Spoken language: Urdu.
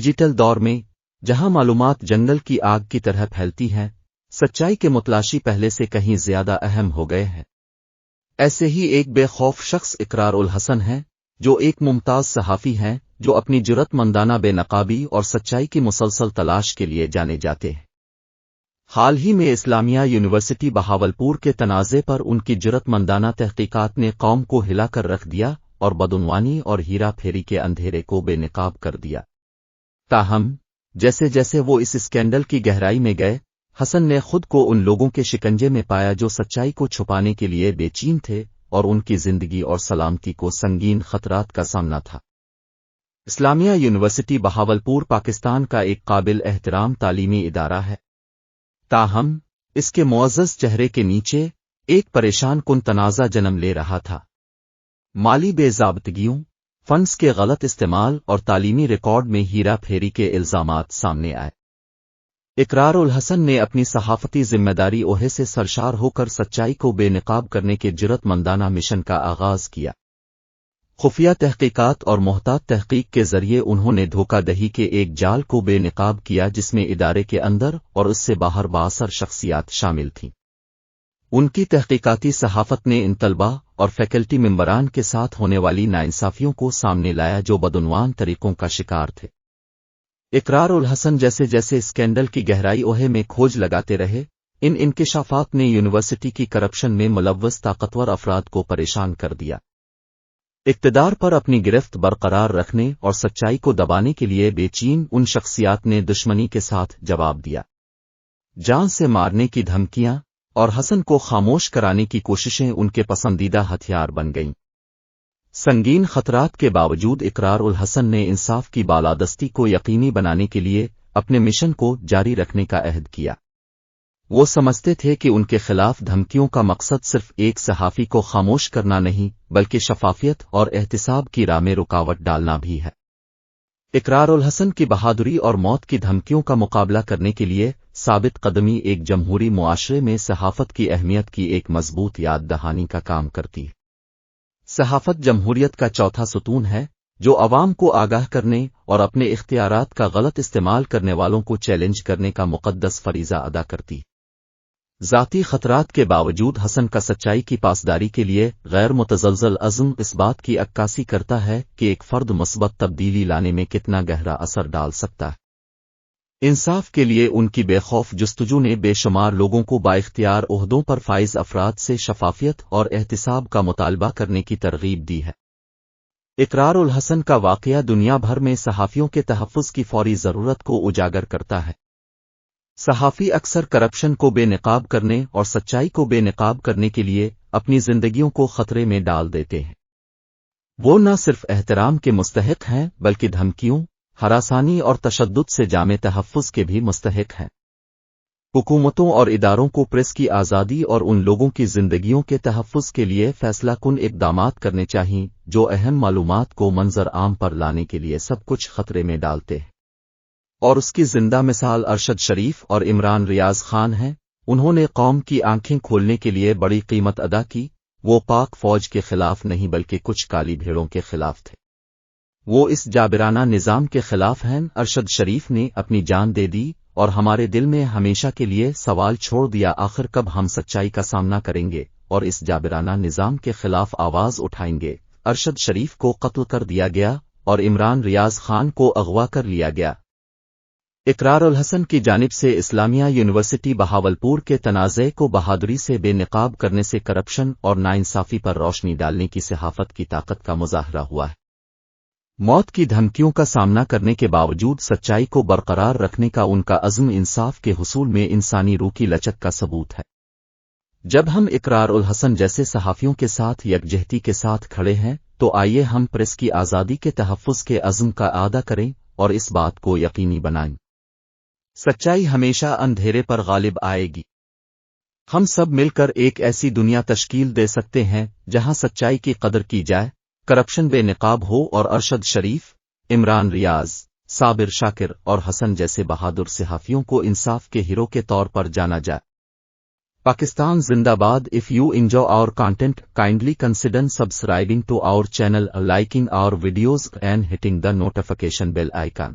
ڈیجیٹل دور میں جہاں معلومات جنگل کی آگ کی طرح پھیلتی ہیں، سچائی کے متلاشی پہلے سے کہیں زیادہ اہم ہو گئے ہیں۔ ایسے ہی ایک بے خوف شخص اقرار الحسن ہے، جو ایک ممتاز صحافی ہیں جو اپنی جرأت مندانہ بے نقابی اور سچائی کی مسلسل تلاش کے لیے جانے جاتے ہیں۔ حال ہی میں اسلامیہ یونیورسٹی بہاولپور کے تنازع پر ان کی جرأت مندانہ تحقیقات نے قوم کو ہلا کر رکھ دیا اور بدعنوانی اور ہیرا پھیری کے اندھیرے کو بے نقاب کر دیا۔ تاہم جیسے جیسے وہ اس اسکینڈل کی گہرائی میں گئے، حسن نے خود کو ان لوگوں کے شکنجے میں پایا جو سچائی کو چھپانے کے لیے بے چین تھے اور ان کی زندگی اور سلامتی کو سنگین خطرات کا سامنا تھا۔ اسلامیہ یونیورسٹی بہاولپور پاکستان کا ایک قابل احترام تعلیمی ادارہ ہے، تاہم اس کے معزز چہرے کے نیچے ایک پریشان کن تنازع جنم لے رہا تھا۔ مالی بے ضابطگیوں، فنڈز کے غلط استعمال اور تعلیمی ریکارڈ میں ہیرا پھیری کے الزامات سامنے آئے۔ اقرار الحسن نے اپنی صحافتی ذمہ داری عہدے سے سرشار ہو کر سچائی کو بے نقاب کرنے کے جرأت مندانہ مشن کا آغاز کیا۔ خفیہ تحقیقات اور محتاط تحقیق کے ذریعے انہوں نے دھوکہ دہی کے ایک جال کو بے نقاب کیا جس میں ادارے کے اندر اور اس سے باہر بااثر شخصیات شامل تھیں۔ ان کی تحقیقاتی صحافت نے ان طلباء اور فیکلٹی ممبران کے ساتھ ہونے والی ناانصافیوں کو سامنے لایا جو بدعنوان طریقوں کا شکار تھے۔ اقرار الحسن جیسے جیسے اسکینڈل کی گہرائی عہدے میں کھوج لگاتے رہے، ان انکشافات نے یونیورسٹی کی کرپشن میں ملوث طاقتور افراد کو پریشان کر دیا۔ اقتدار پر اپنی گرفت برقرار رکھنے اور سچائی کو دبانے کے لیے بے چین ان شخصیات نے دشمنی کے ساتھ جواب دیا۔ جان سے مارنے کی دھمکیاں اور حسن کو خاموش کرانے کی کوششیں ان کے پسندیدہ ہتھیار بن گئیں۔ سنگین خطرات کے باوجود اقرار الحسن نے انصاف کی بالادستی کو یقینی بنانے کے لیے اپنے مشن کو جاری رکھنے کا عہد کیا۔ وہ سمجھتے تھے کہ ان کے خلاف دھمکیوں کا مقصد صرف ایک صحافی کو خاموش کرنا نہیں بلکہ شفافیت اور احتساب کی راہ میں رکاوٹ ڈالنا بھی ہے۔ اقرار الحسن کی بہادری اور موت کی دھمکیوں کا مقابلہ کرنے کے لیے ثابت قدمی ایک جمہوری معاشرے میں صحافت کی اہمیت کی ایک مضبوط یاد دہانی کا کام کرتی ہے۔ صحافت جمہوریت کا چوتھا ستون ہے جو عوام کو آگاہ کرنے اور اپنے اختیارات کا غلط استعمال کرنے والوں کو چیلنج کرنے کا مقدس فریضہ ادا کرتی ہے۔ ذاتی خطرات کے باوجود حسن کا سچائی کی پاسداری کے لیے غیر متزلزل عزم اس بات کی عکاسی کرتا ہے کہ ایک فرد مثبت تبدیلی لانے میں کتنا گہرا اثر ڈال سکتا ہے۔ انصاف کے لیے ان کی بے خوف جستجو نے بے شمار لوگوں کو بااختیار عہدوں پر فائز افراد سے شفافیت اور احتساب کا مطالبہ کرنے کی ترغیب دی ہے۔ اقرار الحسن کا واقعہ دنیا بھر میں صحافیوں کے تحفظ کی فوری ضرورت کو اجاگر کرتا ہے۔ صحافی اکثر کرپشن کو بے نقاب کرنے اور سچائی کو بے نقاب کرنے کے لیے اپنی زندگیوں کو خطرے میں ڈال دیتے ہیں۔ وہ نہ صرف احترام کے مستحق ہیں بلکہ دھمکیوں، ہراسانی اور تشدد سے جامع تحفظ کے بھی مستحق ہیں۔ حکومتوں اور اداروں کو پریس کی آزادی اور ان لوگوں کی زندگیوں کے تحفظ کے لیے فیصلہ کن اقدامات کرنے چاہئیں جو اہم معلومات کو منظر عام پر لانے کے لیے سب کچھ خطرے میں ڈالتے ہیں۔ اور اس کی زندہ مثال ارشد شریف اور عمران ریاض خان ہیں۔ انہوں نے قوم کی آنکھیں کھولنے کے لیے بڑی قیمت ادا کی۔ وہ پاک فوج کے خلاف نہیں بلکہ کچھ کالی بھیڑوں کے خلاف تھے۔ وہ اس جابرانہ نظام کے خلاف ہیں۔ ارشد شریف نے اپنی جان دے دی اور ہمارے دل میں ہمیشہ کے لیے سوال چھوڑ دیا، آخر کب ہم سچائی کا سامنا کریں گے اور اس جابرانہ نظام کے خلاف آواز اٹھائیں گے۔ ارشد شریف کو قتل کر دیا گیا اور عمران ریاض خان کو اغوا کر لیا گیا۔ اقرار الحسن کی جانب سے اسلامیہ یونیورسٹی بہاولپور کے تنازع کو بہادری سے بے نقاب کرنے سے کرپشن اور ناانصافی پر روشنی ڈالنے کی صحافت کی طاقت کا مظاہرہ ہوا ہے۔ موت کی دھمکیوں کا سامنا کرنے کے باوجود سچائی کو برقرار رکھنے کا ان کا عزم انصاف کے حصول میں انسانی روح کی لچک کا ثبوت ہے۔ جب ہم اقرار الحسن جیسے صحافیوں کے ساتھ یکجہتی کے ساتھ کھڑے ہیں تو آئیے ہم پریس کی آزادی کے تحفظ کے عزم کا اعادہ کریں اور اس بات کو یقینی بنائیں۔ سچائی ہمیشہ اندھیرے پر غالب آئے گی۔ ہم سب مل کر ایک ایسی دنیا تشکیل دے سکتے ہیں جہاں سچائی کی قدر کی جائے، کرپشن بے نقاب ہو اور ارشد شریف، عمران ریاض، صابر شاکر اور حسن جیسے بہادر صحافیوں کو انصاف کے ہیرو کے طور پر جانا جائے۔ پاکستان زندہ باد۔ If you enjoy our content, kindly consider subscribing to our channel, liking our videos and hitting the notification bell icon.